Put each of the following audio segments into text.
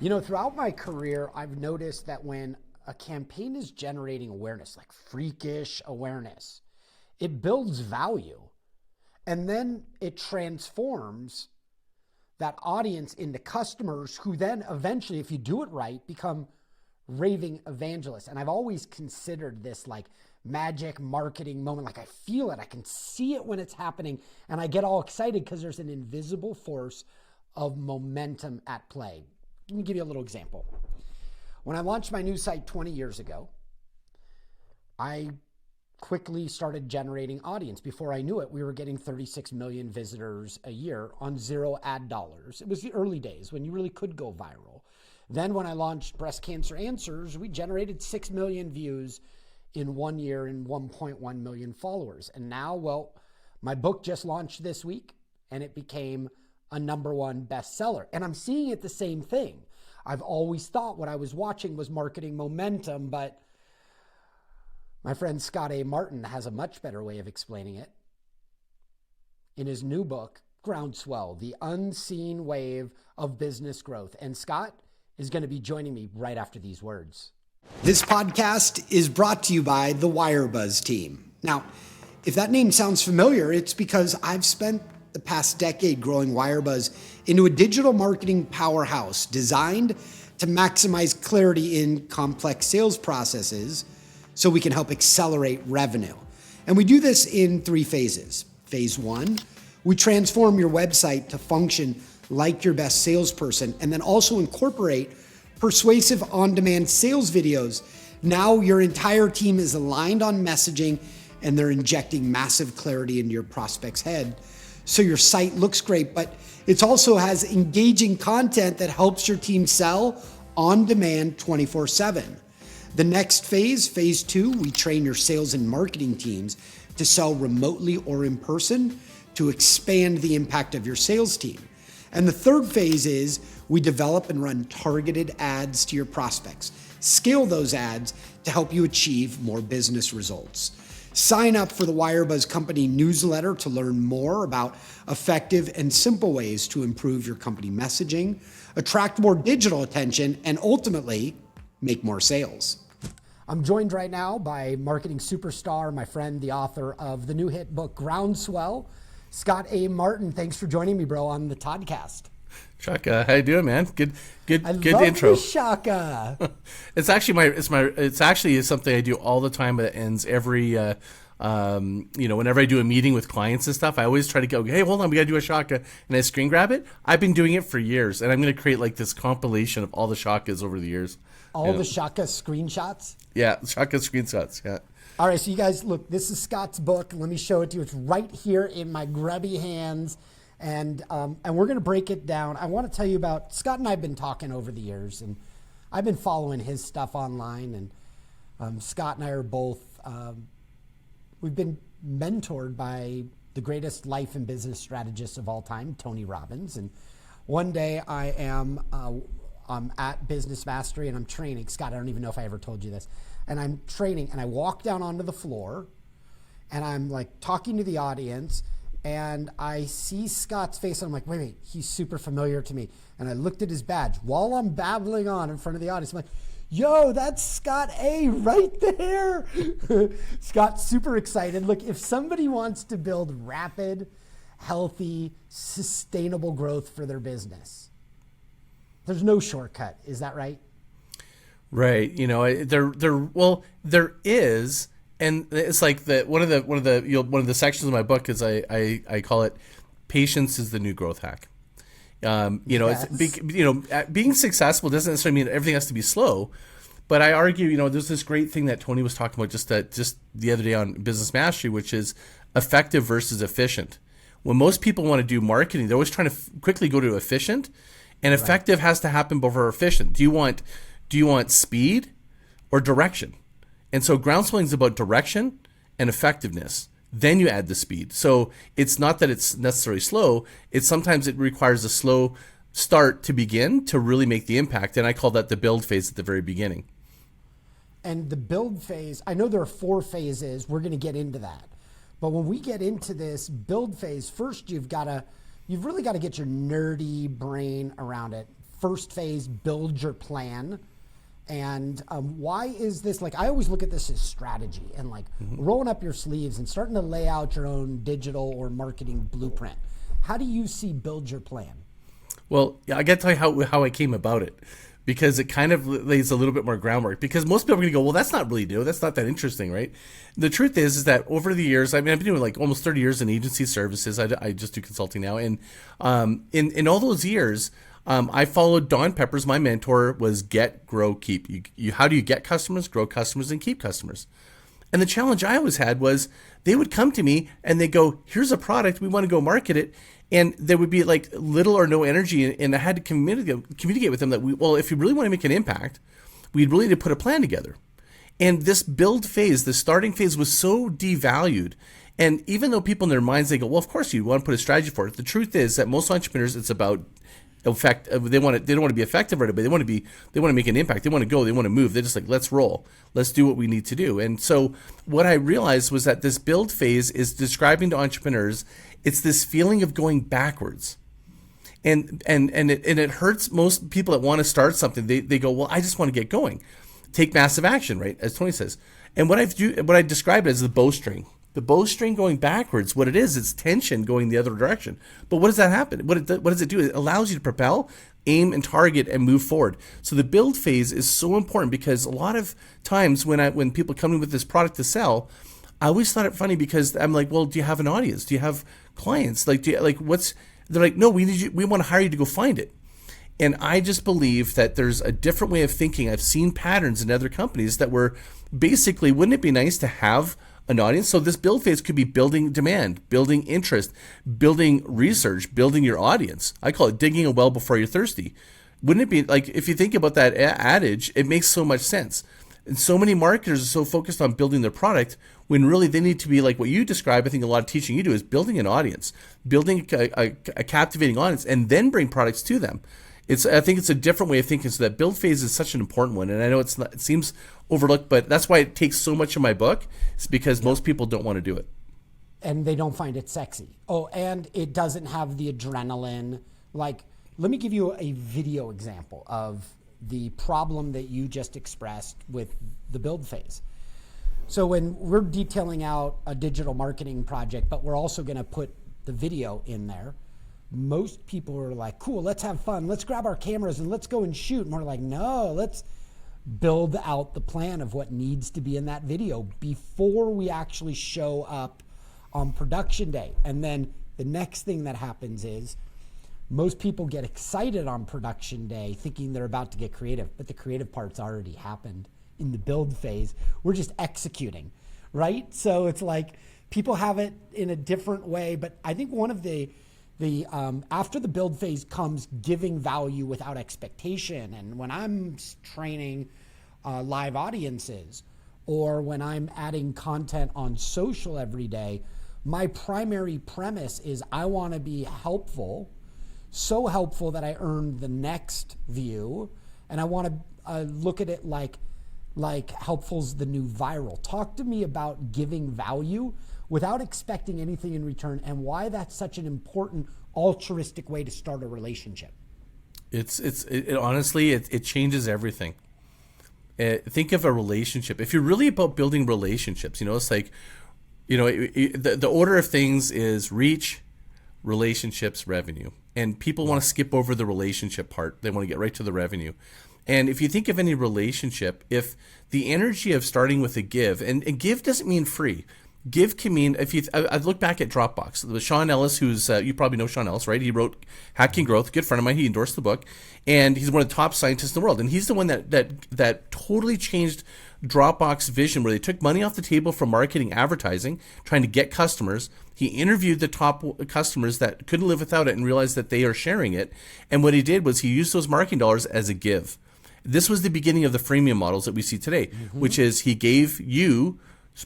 Throughout my career, I've noticed that when a campaign is generating awareness, like freakish awareness, it builds value. And then it transforms that audience into customers who then eventually, if you do it right, become raving evangelists. And I've always considered this like magic marketing moment. Like I feel it, I can see it when it's happening. And I get all excited because there's an invisible force of momentum at play. Let me give you a little example. When I launched my new site 20 years ago, I quickly started generating audience. Before I knew it, we were getting 36 million visitors a year on zero ad dollars. It was the early days when you really could go viral. Then when I launched Breast Cancer Answers, we generated 6 million views in 1 year and 1.1 million followers. And now, well, my book just launched this week and it became a #1 bestseller. And I'm seeing it the same thing. I've always thought what I was watching was marketing momentum, but my friend Scott A. Martin has a much better way of explaining it. In his new book, Ground Swell, The Unseen Wave of Business Growth. And Scott is going to be joining me right after these words. This podcast is brought to you by the WireBuzz team. Now, if that name sounds familiar, it's because I've spent the past decade growing WireBuzz into a digital marketing powerhouse designed to maximize clarity in complex sales processes so we can help accelerate revenue. And we do this in 3 phases. Phase 1, we transform your website to function like your best salesperson, and then also incorporate persuasive on-demand sales videos. Now your entire team is aligned on messaging and they're injecting massive clarity into your prospect's head. So your site looks great, but it also has engaging content that helps your team sell on demand 24/7. The next phase, phase 2, we train your sales and marketing teams to sell remotely or in person to expand the impact of your sales team. And the third phase is we develop and run targeted ads to your prospects. Scale those ads to help you achieve more business results. Sign up for the WireBuzz Company newsletter to learn more about effective and simple ways to improve your company messaging, attract more digital attention, and ultimately make more sales. I'm joined right now by marketing superstar, my friend, the author of the new hit book, Ground Swell, Scott A. Martin. Thanks for joining me, bro, on the Toddcast. Shaka, how you doing, man? Good I good love intro. The Shaka. It's actually something I do all the time, but it ends every whenever I do a meeting with clients and stuff, I always try to go, hey, hold on, we gotta do a Shaka, and I screen grab it. I've been doing it for years, and I'm gonna create like this compilation of all the Shakas over the years. All the Shaka screenshots? Yeah, Shaka screenshots, yeah. All right, so you guys, look, this is Scott's book. Let me show it to you. It's right here in my grubby hands, and we're going to break it down. I want to tell you about, Scott and I have been talking over the years, and I've been following his stuff online, and Scott and I are both, we've been mentored by the greatest life and business strategist of all time, Tony Robbins, and one day I'm at Business Mastery and I'm training. Scott, I don't even know if I ever told you this. And I'm training and I walk down onto the floor and I'm like talking to the audience and I see Scott's face and I'm like, wait, he's super familiar to me. And I looked at his badge while I'm babbling on in front of the audience. I'm like, yo, that's Scott A. right there. Scott's super excited. Look, if somebody wants to build rapid, healthy, sustainable growth for their business, there's no shortcut. Is that right? Right. You know, there is, and it's like one of the sections of my book is I call it patience is the new growth hack. Yes. Being successful doesn't necessarily mean everything has to be slow, but I argue, there's this great thing that Tony was talking about just the other day on Business Mastery, which is effective versus efficient. When most people want to do marketing, they're always trying to quickly go to efficient, and effective has to happen before efficient. Do you want speed or direction? And so ground swelling is about direction and effectiveness. Then you add the speed. So it's not that it's necessarily slow. It's sometimes it requires a slow start to begin to really make the impact. And I call that the build phase at the very beginning. And the build phase, I know there are 4 phases. We're going to get into that. But when we get into this build phase, first you've really got to get your nerdy brain around it. first phase, build your plan. And why is this, like, I always look at this as strategy and like rolling up your sleeves and starting to lay out your own digital or marketing blueprint. How do you see build your plan? Well, I got to tell you how I came about it, because it kind of lays a little bit more groundwork. Because most people are going to go, well, that's not really new. That's not that interesting, right? The truth is that over the years, I mean, I've been doing like almost 30 years in agency services. I just do consulting now. And in all those years, I followed Don Peppers. My mentor was get, grow, keep. How do you get customers, grow customers, and keep customers? And the challenge I always had was they would come to me and they go, here's a product, we want to go market it. And there would be like little or no energy. And I had to communicate with them that if you really want to make an impact, we'd really need to put a plan together. And this build phase, the starting phase, was so devalued. And even though people in their minds, they go, well, of course you want to put a strategy for it. The truth is that most entrepreneurs, it's about effect. They don't want to be effective right away. They want to make an impact. They want to go. They want to move. They're just like, let's roll. Let's do what we need to do. And so what I realized was that this build phase is describing to entrepreneurs, it's this feeling of going backwards. And it hurts most people that want to start something. They go, well, I just want to get going. Take massive action, right? As Tony says. And what I describe it as the bowstring. The bowstring going backwards, what it is, it's tension going the other direction. But what does that happen? What does it do? It allows you to propel, aim, and target and move forward. So the build phase is so important, because a lot of times when people come in with this product to sell, I always thought it funny, because I'm like, well, do you have an audience? Do you have clients? Like, they're like, no, we want to hire you to go find it. And I just believe that there's a different way of thinking. I've seen patterns in other companies that were basically, wouldn't it be nice to have an audience? So this build phase could be building demand, building interest, building research, building your audience. I call it digging a well before you're thirsty. Wouldn't it be like, if you think about that adage, it makes so much sense. And so many marketers are so focused on building their product, when really they need to be like what you describe. I think a lot of teaching you do is building an audience, building a captivating audience, and then bring products to them. I think it's a different way of thinking. So that build phase is such an important one, and I know it seems overlooked, but that's why it takes so much of my book. It's because most people don't want to do it, and they don't find it sexy. Oh, and it doesn't have the adrenaline. Like, let me give you a video example of the problem that you just expressed with the build phase. So when we're detailing out a digital marketing project, but we're also going to put the video in there, most people are like, cool, let's have fun. Let's grab our cameras and let's go and shoot. And we're like, no, let's build out the plan of what needs to be in that video before we actually show up on production day. And then the next thing that happens is most people get excited on production day thinking they're about to get creative, but the creative part's already happened in the build phase. We're just executing, right? So it's like people have it in a different way, but I think one of the after the build phase comes giving value without expectation. And when I'm training live audiences, or when I'm adding content on social every day, my primary premise is I want to be helpful, so helpful that I earn the next view. And I want to look at it like helpful's the new viral. Talk to me about giving value without expecting anything in return, and why that's such an important altruistic way to start a relationship. It honestly, it changes everything. Think of a relationship. If you're really about building relationships, it's like, the order of things is reach, relationships, revenue. And people want to skip over the relationship part. They want to get right to the revenue. And if you think of any relationship, if the energy of starting with a give, and give doesn't mean free. Give can mean, I look back at Dropbox. There was Sean Ellis, who's, you probably know Sean Ellis, right? He wrote Hacking Growth, good friend of mine. He endorsed the book, and he's one of the top scientists in the world. And he's the one that totally changed Dropbox vision, where they took money off the table from marketing, advertising, trying to get customers. He interviewed the top customers that couldn't live without it and realized that they are sharing it. And what he did was he used those marketing dollars as a give. This was the beginning of the freemium models that we see today, which is he gave you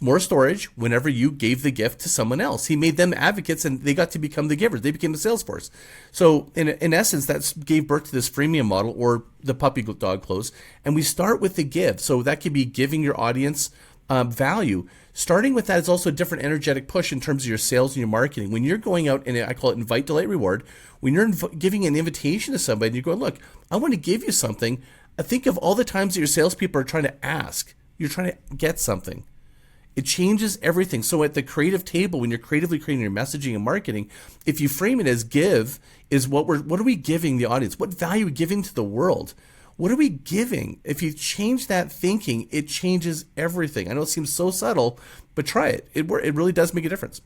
more storage whenever you gave the gift to someone else. He made them advocates, and they got to become the givers. They became the sales force. So in essence, that gave birth to this freemium model, or the puppy dog close. And we start with the give. So that could be giving your audience value. Starting with that is also a different energetic push in terms of your sales and your marketing. When you're going out, and I call it invite, delight, reward, when you're giving an invitation to somebody and you're going, look, I want to give you something. Think of all the times that your salespeople are trying to ask. You're trying to get something. It changes everything. So at the creative table, when you're creatively creating your messaging and marketing, if you frame it as give, is what are we giving the audience? What value are we giving to the world? What are we giving? If you change that thinking, it changes everything. I know it seems so subtle, but try it. It really does make a difference.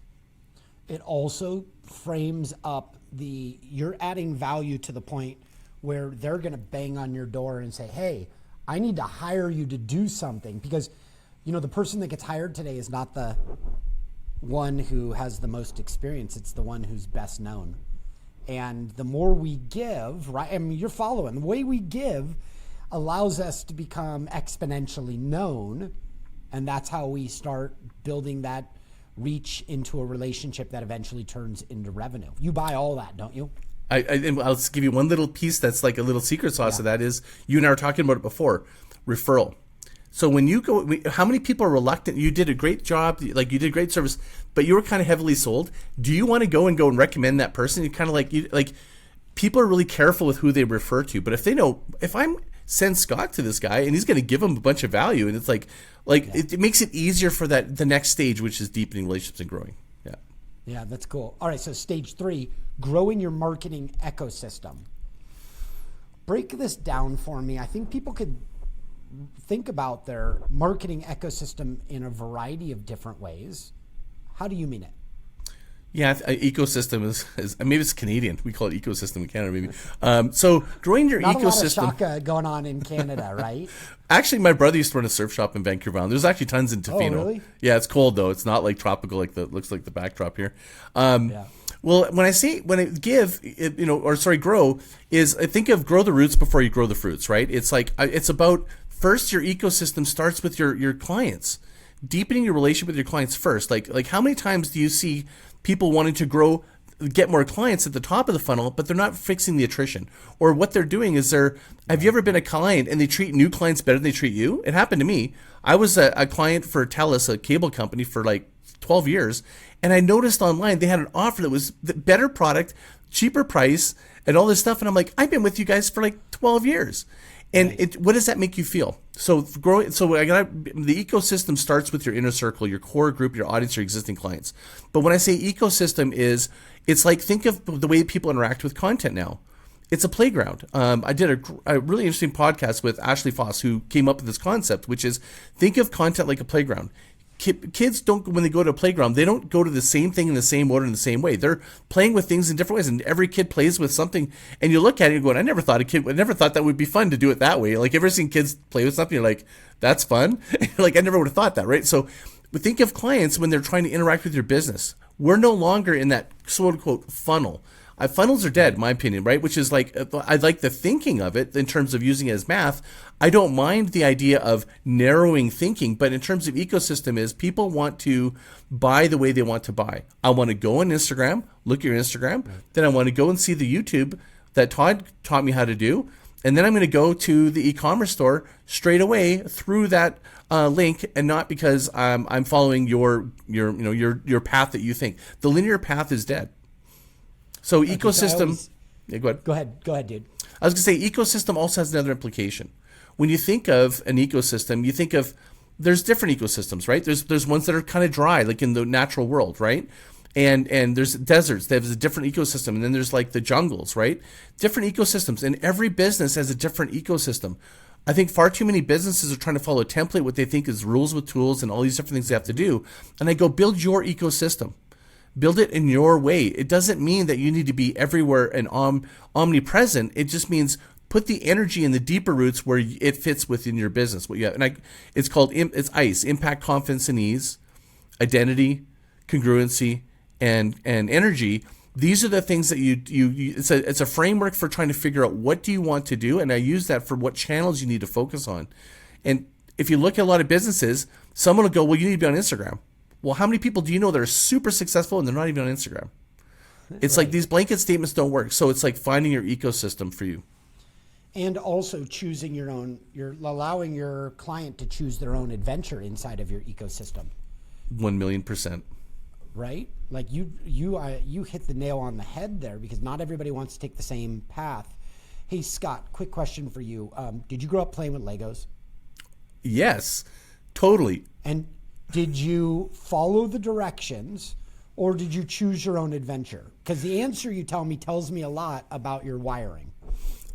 It also frames up you're adding value to the point where they're going to bang on your door and say, hey, I need to hire you to do something, because the person that gets hired today is not the one who has the most experience. It's the one who's best known. And the more we give, right? I mean, you're following. The way we give allows us to become exponentially known. And that's how we start building that reach into a relationship that eventually turns into revenue. You buy all that, don't you? I'll just give you one little piece that's like a little secret sauce of that is, you and I were talking about it before, referral. So when you go, how many people are reluctant? You did a great job, like you did great service, but you were kind of heavily sold. Do you want to go and recommend that person? You kind of like people are really careful with who they refer to. But if they know, if I'm send Scott to this guy and he's going to give him a bunch of value, and it's it makes it easier for the next stage, which is deepening relationships and growing. Yeah. Yeah, that's cool. All right, so stage 3, growing your marketing ecosystem. Break this down for me. I think people could think about their marketing ecosystem in a variety of different ways. How do you mean it? Yeah, ecosystem is maybe it's Canadian. We call it ecosystem in Canada, maybe. So growing your Not ecosystem. A lot of shaka going on in Canada, right? Actually, my brother used to run a surf shop in Vancouver Island. There's actually tons in Tofino. Oh, really? Yeah, it's cold though. It's not like tropical looks like the backdrop here. Yeah. Well, when I give, grow, is I think of grow the roots before you grow the fruits, right? It's like it's about first your ecosystem starts with your clients, deepening your relationship with your clients first. Like how many times do you see people wanting to get more clients at the top of the funnel, but they're not fixing the attrition, or what they're doing is have you ever been a client and they treat new clients better than they treat you? It happened to me. I was a client for TELUS, a cable company, for like 12 years. And I noticed online they had an offer that was the better product, cheaper price, and all this stuff. And I'm like, I've been with you guys for like 12 years. And what does that make you feel? So the ecosystem starts with your inner circle, your core group, your audience, your existing clients. But when I say ecosystem it's like, think of the way people interact with content now. It's a playground. I did a really interesting podcast with Ashley Foss, who came up with this concept, which is think of content like a playground. Kids don't, when they go to a playground, they don't go to the same thing in the same order in the same way. They're playing with things in different ways, and every kid plays with something. And you look at it and you're going, I never thought that would be fun to do it that way. Like, ever seen kids play with something? You're like, that's fun. Like, I never would have thought that, right? So think of clients when they're trying to interact with your business. We're no longer in that quote unquote funnel. Funnels are dead, in my opinion, right? Which is like, I like the thinking of it in terms of using it as math. I don't mind the idea of narrowing thinking, but in terms of ecosystem is people want to buy the way they want to buy. I want to go on Instagram, look at your Instagram, then I want to go and see the YouTube that Todd taught me how to do, and then I'm going to go to the e-commerce store straight away through that link, and not because I'm following your path that you think. The linear path is dead. So ecosystem, go ahead. Go ahead, dude. I was going to say ecosystem also has another implication. When you think of an ecosystem, you think of, there's different ecosystems, right? There's ones that are kind of dry, like in the natural world, right? And there's deserts, there's a different ecosystem. And then there's like the jungles, right? Different ecosystems. And every business has a different ecosystem. I think far too many businesses are trying to follow a template, what they think is rules with tools and all these different things they have to do. And I go, build your ecosystem. Build it in your way. It doesn't mean that you need to be everywhere and omnipresent. It just means put the energy in the deeper roots where it fits within your business. It's called ICE: impact, confidence, and ease, identity, congruency, and energy. These are the things that it's a framework for trying to figure out what do you want to do, and I use that for what channels you need to focus on. And if you look at a lot of businesses, someone will go, well, you need to be on Instagram. Well, how many people do you know that are super successful and they're not even on Instagram? It's right. Like these blanket statements don't work. So it's like finding your ecosystem for you. And also choosing your own, you're allowing your client to choose their own adventure inside of your ecosystem. 1,000,000%. Right? Like you hit the nail on the head there, because not everybody wants to take the same path. Hey, Scott, quick question for you. Did you grow up playing with Legos? Yes, totally. And did you follow the directions, or did you choose your own adventure? Because the answer you tell me tells me a lot about your wiring.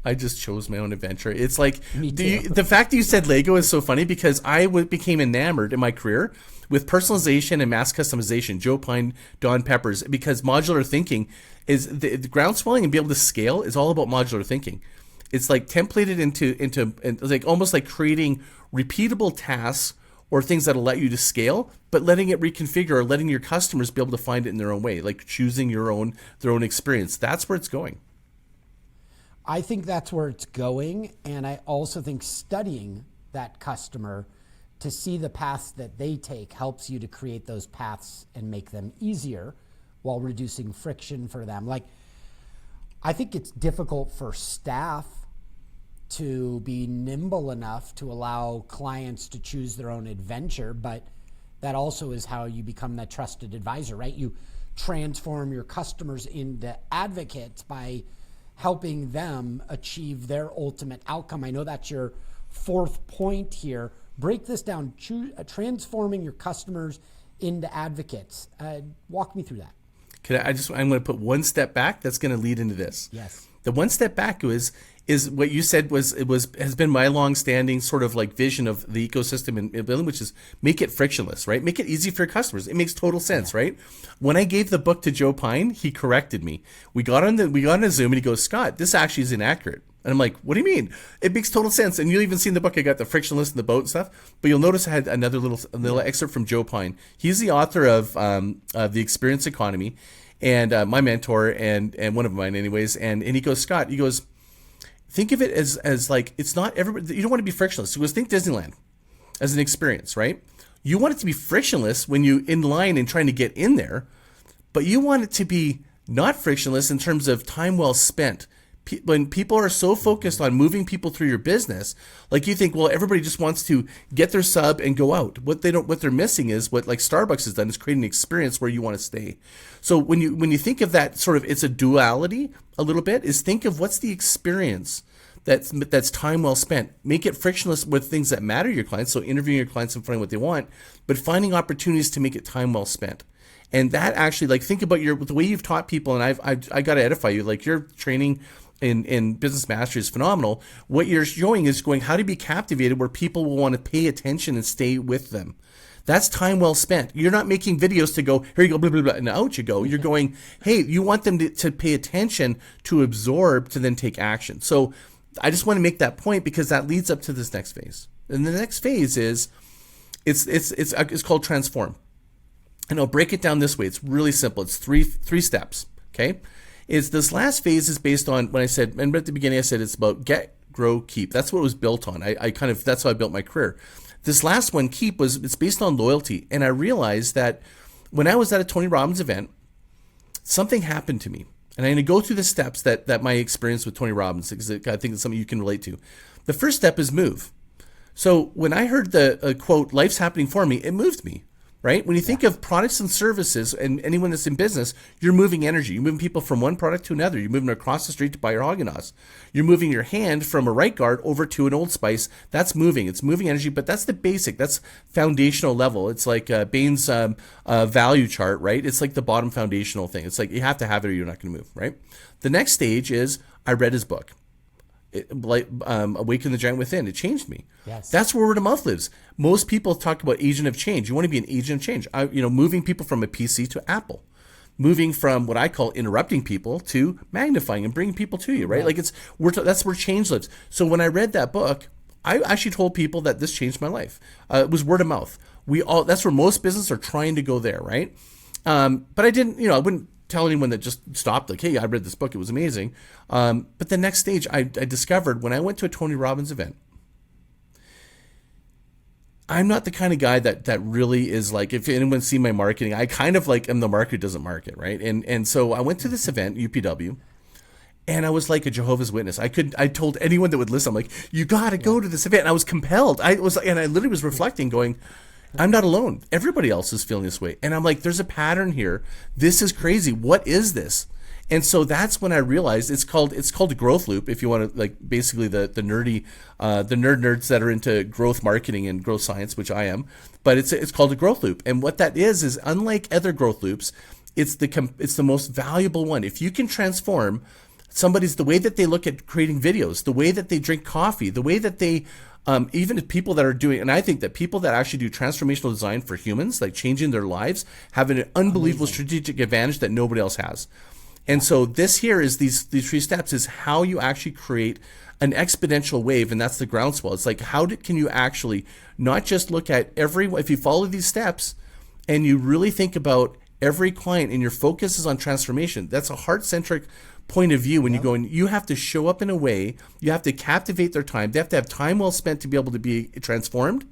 I just chose my own adventure. It's like Me too. the fact that you said Lego is so funny, because I became enamored in my career with personalization and mass customization. Joe Pine, Don Peppers, because modular thinking is the ground swelling and be able to scale is all about modular thinking. It's like templated into like almost like creating repeatable tasks or things that'll let you to scale, but letting it reconfigure or letting your customers be able to find it in their own way, like choosing their own experience. That's where it's going. I think that's where it's going. And I also think studying that customer to see the paths that they take helps you to create those paths and make them easier while reducing friction for them. Like, I think it's difficult for staff to be nimble enough to allow clients to choose their own adventure, but that also is how you become that trusted advisor, right? You transform your customers into advocates by helping them achieve their ultimate outcome. I know that's your fourth point here. Break this down. Transforming your customers into advocates. Walk me through that. I'm going to put one step back. That's going to lead into this. Yes. The one step back is what you said has been my long-standing sort of like vision of the ecosystem in building, which is make it frictionless, right? Make it easy for your customers. It makes total sense, right? When I gave the book to Joe Pine, he corrected me. We got on a Zoom and he goes, "Scott, this actually is inaccurate." And I'm like, "What do you mean? It makes total sense." And you'll even see in the book, I got the frictionless and the boat and stuff. But you'll notice I had another little excerpt from Joe Pine. He's the author of The Experience Economy, and my mentor and one of mine anyways. And he goes, "Scott," he goes, "think of it as like, it's not everybody, you don't want to be frictionless." He goes, "Think Disneyland as an experience, right? You want it to be frictionless when you in line and trying to get in there, but you want it to be not frictionless in terms of time well spent." When people are so focused on moving people through your business, like you think, well, everybody just wants to get their sub and go out. What they're missing is what like Starbucks has done, is creating an experience where you want to stay. So when you think of that sort of, it's a duality a little bit, is think of what's the experience that's time well spent. Make it frictionless with things that matter to your clients. So interviewing your clients and finding what they want, but finding opportunities to make it time well spent. And that actually, like, think about the way you've taught people. And I got to edify you, like your training in business mastery is phenomenal. What you're showing is going how to be captivated where people will want to pay attention and stay with them. That's time well spent. You're not making videos to go, here you go, blah, blah, blah, and out you go. You're going, hey, you want them to pay attention, to absorb, to then take action. So I just want to make that point because that leads up to this next phase. And the next phase is, it's called transform. And I'll break it down this way. It's really simple. It's three steps, okay? This last phase is based on when I said, and at the beginning I said it's about get, grow, keep. That's what it was built on. That's how I built my career. This last one, keep, it's based on loyalty. And I realized that when I was at a Tony Robbins event, something happened to me. And I'm going to go through the steps that my experience with Tony Robbins, because I think it's something you can relate to. The first step is move. So when I heard the quote, "Life's happening for me," it moved me. Right? When you think of products and services and anyone that's in business, you're moving energy. You're moving people from one product to another. You're moving across the street to buy your Haagen-Dazs. You're moving your hand from a Right Guard over to an Old Spice. That's moving. It's moving energy, but that's the basic. That's foundational level. It's like Bain's value chart, right? It's like the bottom foundational thing. It's like you have to have it or you're not going to move, right? The next stage is I read his book. Awaken the Giant Within. It changed me. Yes. That's where word of mouth lives. Most people talk about agent of change. You want to be an agent of change. Moving people from a PC to Apple, moving from what I call interrupting people to magnifying and bringing people to you. Right? Like that's where change lives. So when I read that book, I actually told people that this changed my life. It was word of mouth. That's where most businesses are trying to go there. Right? But I didn't. I wouldn't tell anyone that just stopped, like, hey, I read this book, it was amazing. But the next stage I discovered when I went to a Tony Robbins event, I'm not the kind of guy that really is like, if anyone's seen my marketing, I kind of like am the market doesn't market, right? And so I went to this event, UPW, And I was like a Jehovah's Witness. I told anyone that would listen, I'm like, you got to go to this event. And I was compelled. And I literally was reflecting going, I'm not alone. Everybody else is feeling this way. And I'm like, there's a pattern here. This is crazy. What is this? And so that's when I realized it's called a growth loop. If you want to, like, basically the nerdy, the nerds that are into growth marketing and growth science, which I am, but it's called a growth loop. And what that is unlike other growth loops, it's the most valuable one. If you can transform the way that they look at creating videos, the way that they drink coffee, the way that they, even if people that are doing, and I think that people that actually do transformational design for humans, like changing their lives, have an unbelievable strategic advantage that nobody else has. And so this here is these 3 steps is how you actually create an exponential wave, and that's the groundswell. It's like, can you actually not just look at if you follow these steps and you really think about every client and your focus is on transformation, that's a heart-centric point of view when you go in. You have to show up in a way, you have to captivate their time, they have to have time well spent to be able to be transformed.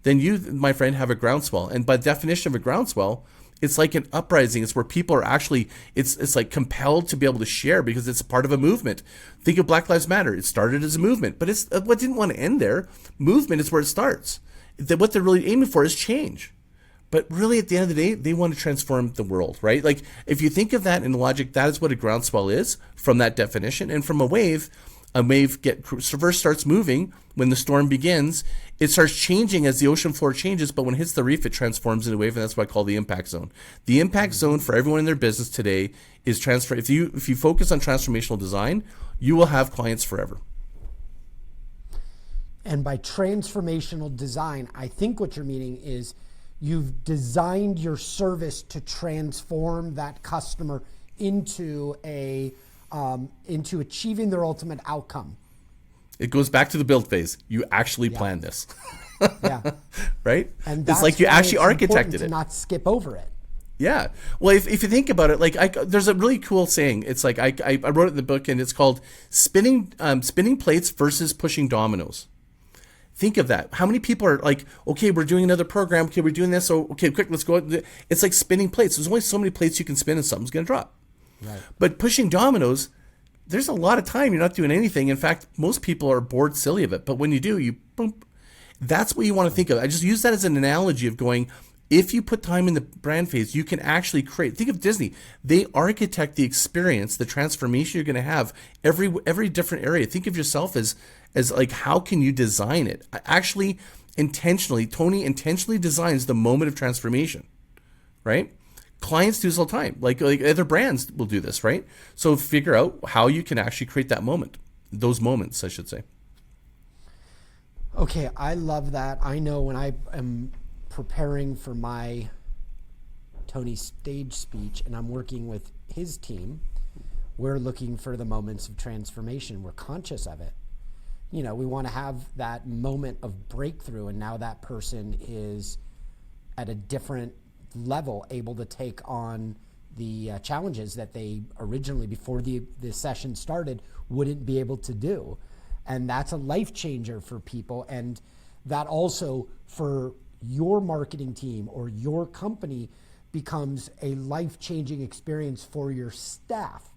Then you, my friend, have a groundswell. And by definition of a groundswell, it's like an uprising. It's where people are actually, it's like compelled to be able to share because it's part of a movement. Think of Black Lives Matter. It started as a movement, but it's what didn't want to end there. Movement is where it starts. What they're really aiming for is change. But really, at the end of the day, they want to transform the world, right? Like, if you think of that in logic, that is what a groundswell is from that definition. And from a wave first starts moving when the storm begins. It starts changing as the ocean floor changes, but when it hits the reef, it transforms into a wave, and that's what I call the impact zone. The impact zone for everyone in their business today is transfer. If you focus on transformational design, you will have clients forever. And by transformational design, I think what you're meaning is you've designed your service to transform that customer into achieving their ultimate outcome. It goes back to the build phase. You actually planned this. Yeah. Right? And it's like you actually architected it. To not skip over it. Yeah. Well, if you think about it, like there's a really cool saying. It's like I wrote it in the book, and it's called spinning plates versus pushing dominoes. Think of that. How many people are like, okay, we're doing another program. Okay, we're doing this. So, okay, quick, let's go. It's like spinning plates. There's only so many plates you can spin, and something's going to drop. Right. But pushing dominoes, there's a lot of time. You're not doing anything. In fact, most people are bored silly of it. But when you do, you boom. That's what you want to think of. I just use that as an analogy of going, if you put time in the brand phase, you can actually create. Think of Disney. They architect the experience, the transformation you're going to have every different area. Think of yourself as like, how can you design it? Tony intentionally designs the moment of transformation, right? Clients do this all the time. Like other brands will do this, right? So figure out how you can actually create that moment, those moments, I should say. Okay, I love that. I know when I am preparing for my Tony stage speech and I'm working with his team, we're looking for the moments of transformation. We're conscious of it. You know, we want to have that moment of breakthrough, and now that person is at a different level, able to take on the challenges that they originally, before the session started, wouldn't be able to do. And that's a life changer for people. And that also, for your marketing team or your company, becomes a life-changing experience for your staff,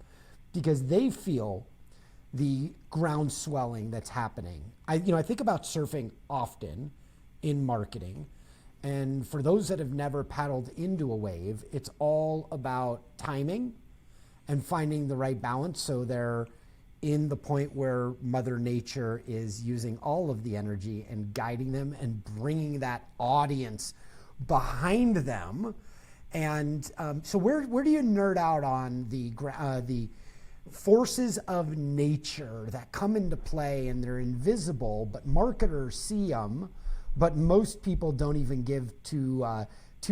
because they feel the ground swelling that's happening. I think about surfing often in marketing. And for those that have never paddled into a wave, it's all about timing and finding the right balance, so they're in the point where Mother Nature is using all of the energy and guiding them and bringing that audience behind them. And so where do you nerd out on the forces of nature that come into play, and they're invisible, but marketers see them, but most people don't even give 2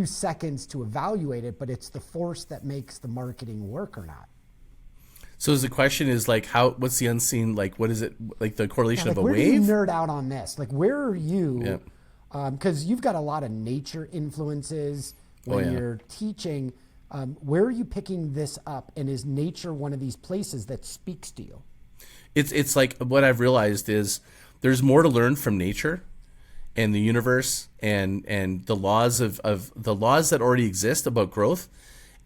seconds to evaluate it, but it's the force that makes the marketing work or not? So the question is like, what's the unseen, like, what is it, like the correlation of a where wave? Where do you nerd out on this? Like, where are you? Because you've got a lot of nature influences when you're teaching. Where are you picking this up? And is nature one of these places that speaks to you? It's like, what I've realized is there's more to learn from nature and the universe and the laws of the laws that already exist about growth.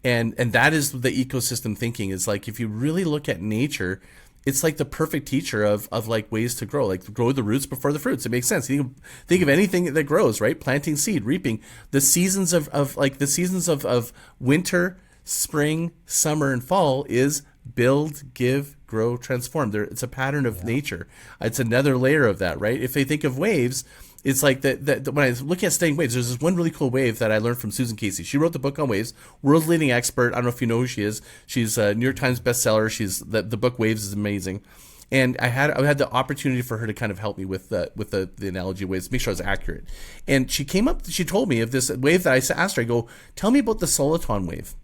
And that is the ecosystem thinking. Is like, if you really look at nature, it's like the perfect teacher of like ways to grow, like grow the roots before the fruits. It makes sense. Think of anything that grows, right? Planting seed, reaping. The seasons of winter, spring, summer, and fall is build, give, grow, transform. It's a pattern of nature. It's another layer of that, right? If they think of waves, it's like that when I look at studying waves, there's this one really cool wave that I learned from Susan Casey. She wrote the book on waves, world's leading expert. I don't know if you know who she is. She's a New York Times bestseller. She's the book Waves is amazing. And I had the opportunity for her to kind of help me with the analogy of waves, make sure I was accurate. And she told me of this wave that I asked her, I go, tell me about the soliton wave.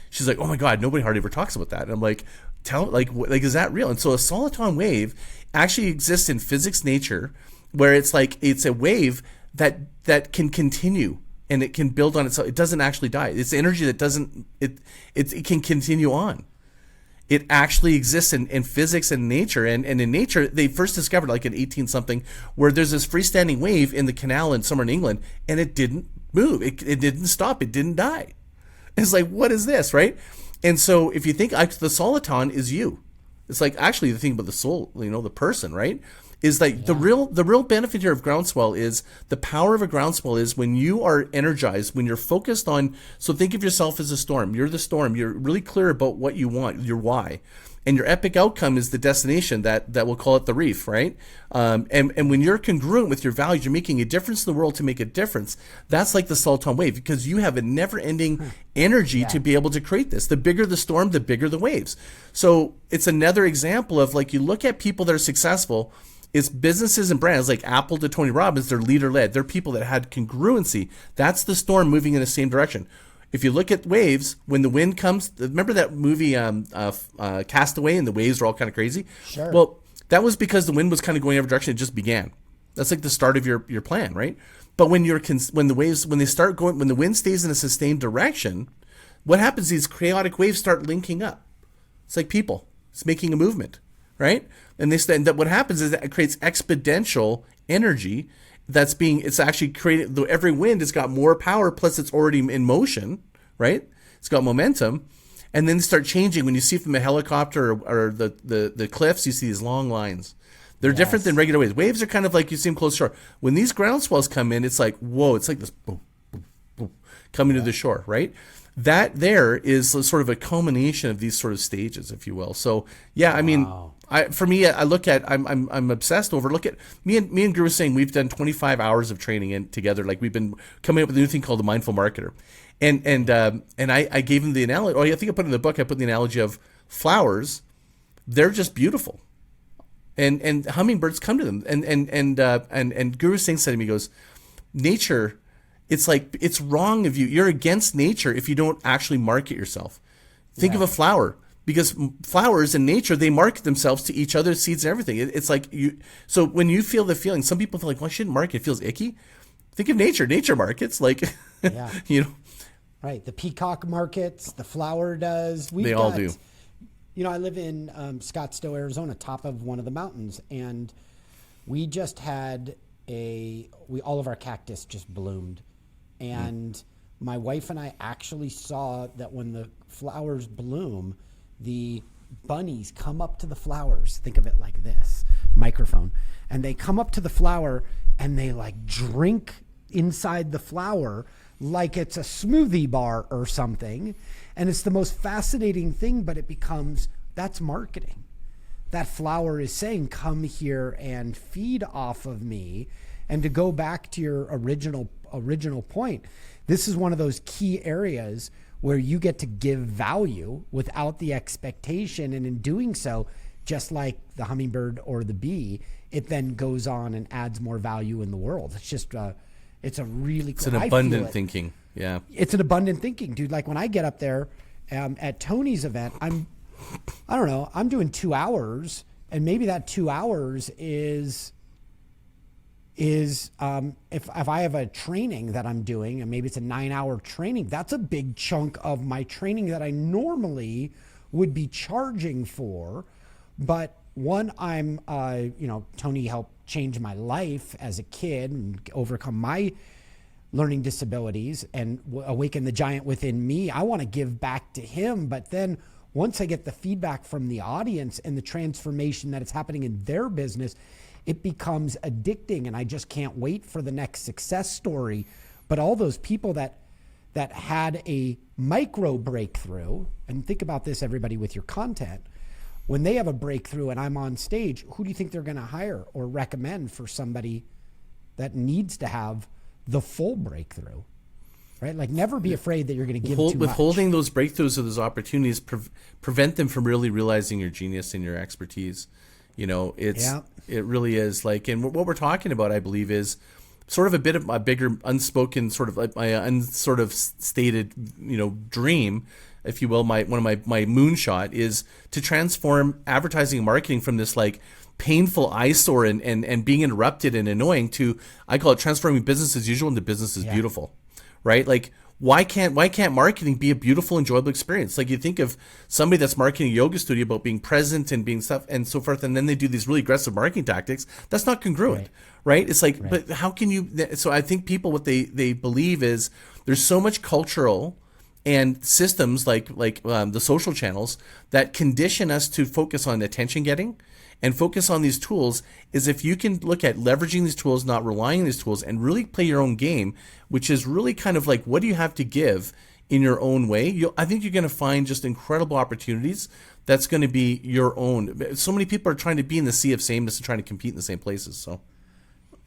She's like, oh my God, nobody hardly ever talks about that. And I'm like, is that real? And so a soliton wave actually exists in physics nature, where it's a wave that can continue and it can build on itself. It doesn't actually die. It's energy that it can continue on. It actually exists in physics and nature. And in nature, they first discovered like in 18 something where there's this freestanding wave in the canal in somewhere in England, and it didn't move. It didn't stop. It didn't die. It's like, what is this, right? And so if you think the soliton is you, it's like actually the thing about the soul, the person, right? Is like the real benefit here of groundswell is the power of a groundswell is when you are energized, when you're focused on. So think of yourself as a storm. You're the storm. You're really clear about what you want, your why, and your epic outcome is the destination that we'll call it the reef, right? And when you're congruent with your values, you're making a difference in the world to make a difference. That's like the soliton wave, because you have a never-ending energy to be able to create this. The bigger the storm, the bigger the waves. So it's another example of like you look at people that are successful. It's businesses and brands like Apple to Tony Robbins. They're leader-led. They're people that had congruency. That's the storm moving in the same direction. If you look at waves, when the wind comes, remember that movie Castaway, and the waves were all kind of crazy? Sure. Well, that was because the wind was kind of going every direction. It just began. That's like the start of your plan, right? But when the wind stays in a sustained direction, what happens? These chaotic waves start linking up. It's like people. It's making a movement, right? And what happens is that it creates exponential energy it's actually created, though every wind has got more power, plus it's already in motion, right? It's got momentum. And then they start changing. When you see from a helicopter or the cliffs, you see these long lines. They're different than regular waves. Waves are kind of like you see them close shore. When these ground swells come in, it's like, whoa, it's like this boom, boom, boom, coming to the shore, right? That there is sort of a culmination of these sort of stages, if you will. So, yeah, I mean, I look at, I'm obsessed over, look at, me and Guru saying we've done 25 hours of training together. Like we've been coming up with a new thing called the Mindful Marketer. And I gave him the analogy, I think I put in the book, I put the analogy of flowers. They're just beautiful. And hummingbirds come to them. And Guru Singh said to me, he goes, nature, it's like, it's wrong of you. You're against nature if you don't actually market yourself. Think of a flower, because flowers in nature, they market themselves to each other, seeds and everything. It's like so when you feel the feeling, some people feel like, well, I shouldn't market. It feels icky. Think of nature. Nature markets, like, Right. The peacock markets, the flower does. They all do. I live in Scottsdale, Arizona, top of one of the mountains. And we just had all of our cactus just bloomed. And my wife and I actually saw that when the flowers bloom, the bunnies come up to the flowers. Think of it like this, microphone. And they come up to the flower and they like drink inside the flower like it's a smoothie bar or something. And it's the most fascinating thing, but that's marketing. That flower is saying, come here and feed off of me. And to go back to your original point, this is one of those key areas where you get to give value without the expectation. And in doing so, just like the hummingbird or the bee, it then goes on and adds more value in the world. It's just, it's a really cool. It's an abundant thinking. Yeah. It's an abundant thinking, dude. Like when I get up there at Tony's event, I don't know, I'm doing 2 hours, and maybe that 2 hours is if I have a training that I'm doing, and maybe it's a 9-hour training, that's a big chunk of my training that I normally would be charging for. But one, Tony helped change my life as a kid and overcome my learning disabilities and awaken the giant within me. I want to give back to him. But then once I get the feedback from the audience and the transformation that it's happening in their business, it becomes addicting, and I just can't wait for the next success story. But all those people that had a micro breakthrough, and think about this, everybody, with your content, when they have a breakthrough and I'm on stage, who do you think they're going to hire or recommend for somebody that needs to have the full breakthrough? Right? Like, never be afraid that you're going to give too much. Withholding those breakthroughs or those opportunities prevent them from really realizing your genius and your expertise. It really is like, and what we're talking about, I believe, is sort of a bit of a bigger unspoken sort of like my stated, dream, if you will. My moonshot is to transform advertising and marketing from this like painful eyesore and being interrupted and annoying to, I call it transforming business as usual into business as beautiful, right? Like, why can't marketing be a beautiful, enjoyable experience? Like, you think of somebody that's marketing a yoga studio about being present and being stuff and so forth, and then they do these really aggressive marketing tactics. That's not congruent, right? It's like, but how can you? So I think people, what they believe is there's so much cultural and systems like the social channels that condition us to focus on attention getting and focus on these tools. Is if you can look at leveraging these tools, not relying on these tools, and really play your own game, which is really kind of like, what do you have to give in your own way? I think you're going to find just incredible opportunities that's going to be your own. So many people are trying to be in the sea of sameness and trying to compete in the same places. So,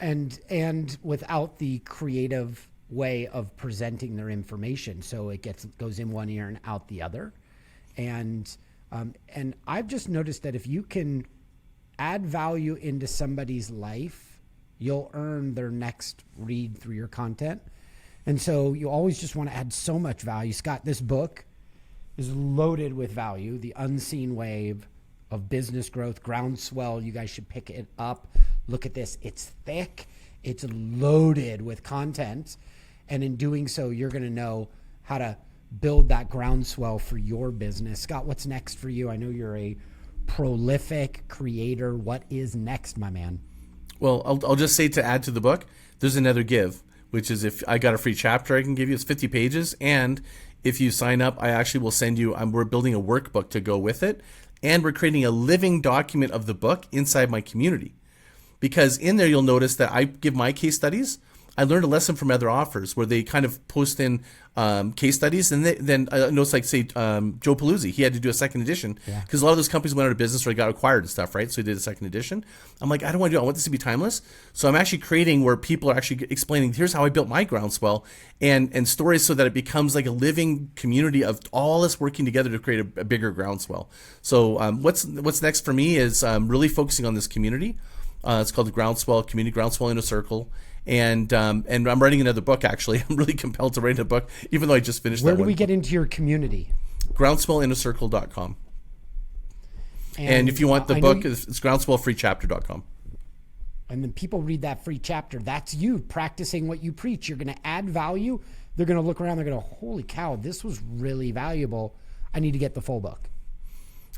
and without the creative way of presenting their information, so it goes in one ear and out the other. And I've just noticed that if you can add value into somebody's life, you'll earn their next read through your content. And so you always just want to add so much value. Scott, this book is loaded with value. The Unseen Wave of Business Growth, Ground Swell. You guys should pick it up. Look at this. It's thick. It's loaded with content. And in doing so, you're going to know how to build that groundswell for your business. Scott, what's next for you? I know you're a prolific creator. What is next, my man? Well, I'll just say, to add to the book, there's another give, which is, if I got a free chapter I can give you, it's 50 pages. And if you sign up, I actually will send you, we're building a workbook to go with it. And we're creating a living document of the book inside my community. Because in there, you'll notice that I give my case studies. I learned a lesson from other authors where they kind of post in case studies, and then I noticed, like, say, Joe Paluzzi, he had to do a second edition because a lot of those companies went out of business or got acquired and stuff, right? So he did a second edition. I'm like, I don't want to do it. I want this to be timeless. So I'm actually creating where people are actually explaining, here's how I built my groundswell, and stories, so that it becomes like a living community of all us working together to create a bigger groundswell. So what's next for me is really focusing on this community. It's called the Groundswell Community, Groundswell Inner Circle. And I'm writing another book, actually. I'm really compelled to write a book, even though I just finished that one. Where do we get into your community? groundswellinnercircle.com. And if you want the book, it's groundswellfreechapter.com. And then people read that free chapter. That's you practicing what you preach. You're going to add value. They're going to look around. They're going to, holy cow, this was really valuable. I need to get the full book.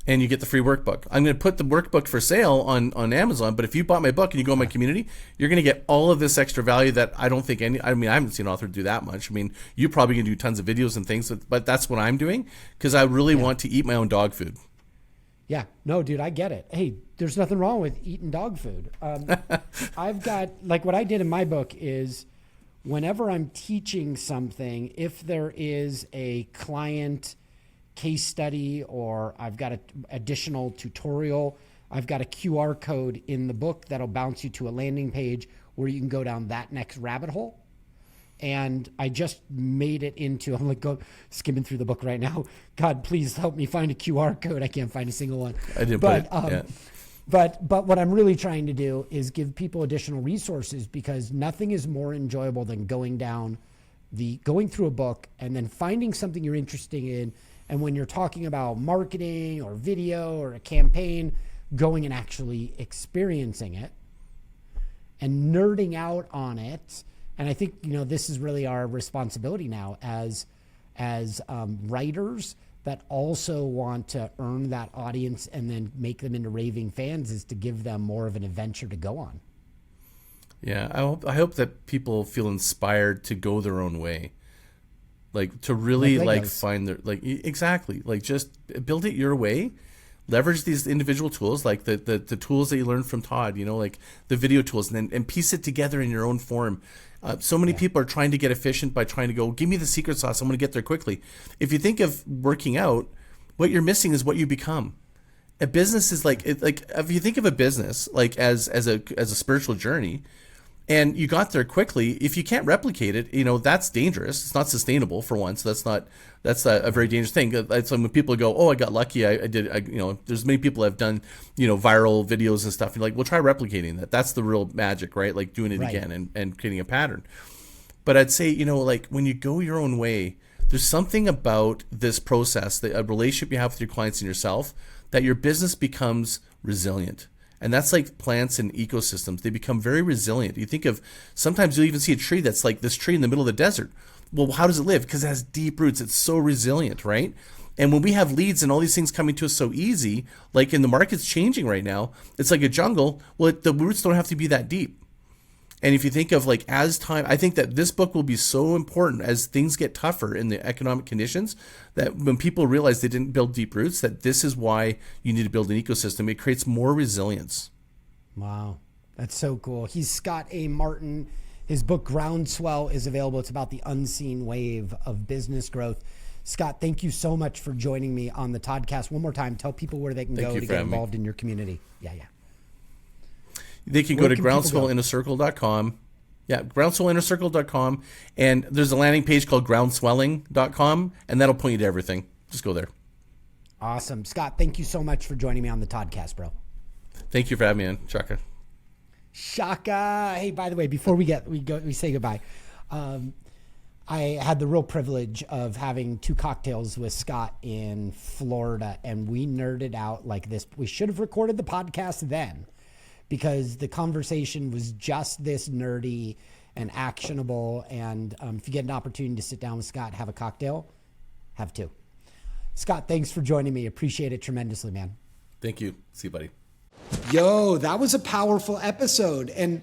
And you get the free workbook. I'm going to put the workbook for sale on Amazon, but if you bought my book and you go in my community, you're going to get all of this extra value that I don't think I haven't seen an author do that much. I mean, you probably can do tons of videos and things, but that's what I'm doing because I really want to eat my own dog food. Yeah. No, dude, I get it. Hey, there's nothing wrong with eating dog food. I've got, like, what I did in my book is whenever I'm teaching something, if there is a client case study or I've got an additional tutorial, I've got a QR code in the book that'll bounce you to a landing page where you can go down that next rabbit hole. And I just made it into, I'm like skimming through the book right now. God, please help me find a QR code. I can't find a single one. I didn't put it. But what I'm really trying to do is give people additional resources, because nothing is more enjoyable than going through a book and then finding something you're interested in. And when you're talking about marketing or video or a campaign, going and actually experiencing it and nerding out on it. And I think, this is really our responsibility now as writers that also want to earn that audience and then make them into raving fans, is to give them more of an adventure to go on. Yeah, I hope that people feel inspired to go their own way, like to really like find their exactly, like just build it your way. Leverage these individual tools, like the tools that you learned from Todd, like the video tools, and piece it together in your own form. So many people are trying to get efficient by trying to go, give me the secret sauce, I'm going to get there quickly. If you think of working out, what you're missing is what you become. A business is like if you think of a business like as a spiritual journey, and you got there quickly, if you can't replicate it, that's dangerous. It's not sustainable, for one. So that's a very dangerous thing. So when people go, oh, I got lucky, I did, there's many people have done, viral videos and stuff. You're like, well, try replicating that. That's the real magic, right? Like doing it again and creating a pattern. But I'd say, like when you go your own way, there's something about this process, a relationship you have with your clients and yourself, that your business becomes resilient. And that's like plants and ecosystems. They become very resilient. You think of, sometimes you'll even see a tree that's like this tree in the middle of the desert. Well, how does it live? Because it has deep roots. It's so resilient, right? And when we have leads and all these things coming to us so easy, like in the market's changing right now, it's like a jungle. Well, the roots don't have to be that deep. And if you think of like as time, I think that this book will be so important as things get tougher in the economic conditions, that when people realize they didn't build deep roots, that this is why you need to build an ecosystem. It creates more resilience. Wow. That's so cool. He's Scott A. Martin. His book, Ground Swell, is available. It's about the unseen wave of business growth. Scott, thank you so much for joining me on the Toddcast. One more time, tell people where they can go to get involved in your community. Yeah. They can go to groundswellinnercircle.com. Yeah, groundswellinnercircle.com. And there's a landing page called groundswelling.com, and that'll point you to everything. Just go there. Awesome. Scott, thank you so much for joining me on the Toddcast, bro. Thank you for having me on, Shaka. Shaka. Hey, by the way, before we say goodbye, I had the real privilege of having 2 cocktails with Scott in Florida, and we nerded out like this. We should have recorded the podcast then, because the conversation was just this nerdy and actionable. And if you get an opportunity to sit down with Scott, have a cocktail, have 2. Scott, thanks for joining me. Appreciate it tremendously, man. Thank you. See you, buddy. Yo, that was a powerful episode. And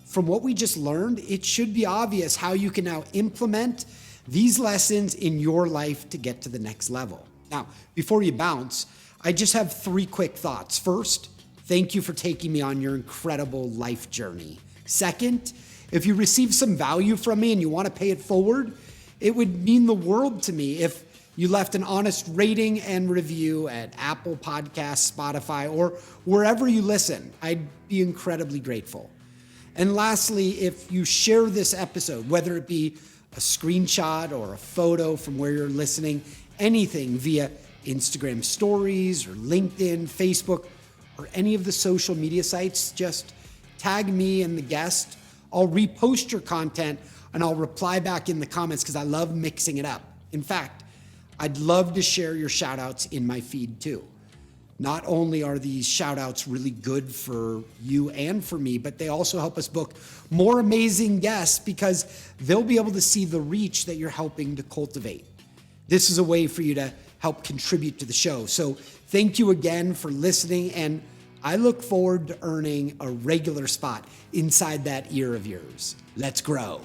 from what we just learned, it should be obvious how you can now implement these lessons in your life to get to the next level. Now, before you bounce, I just have 3 quick thoughts. First, thank you for taking me on your incredible life journey. Second, if you receive some value from me and you want to pay it forward, it would mean the world to me if you left an honest rating and review at Apple Podcasts, Spotify, or wherever you listen. I'd be incredibly grateful. And lastly, if you share this episode, whether it be a screenshot or a photo from where you're listening, anything via Instagram stories or LinkedIn, Facebook, or any of the social media sites, just tag me and the guest. I'll repost your content and I'll reply back in the comments because I love mixing it up. In fact, I'd love to share your shout outs in my feed too. Not only are these shout outs really good for you and for me, but they also help us book more amazing guests because they'll be able to see the reach that you're helping to cultivate. This is a way for you to help contribute to the show. So thank you again for listening, and I look forward to earning a regular spot inside that ear of yours. Let's grow.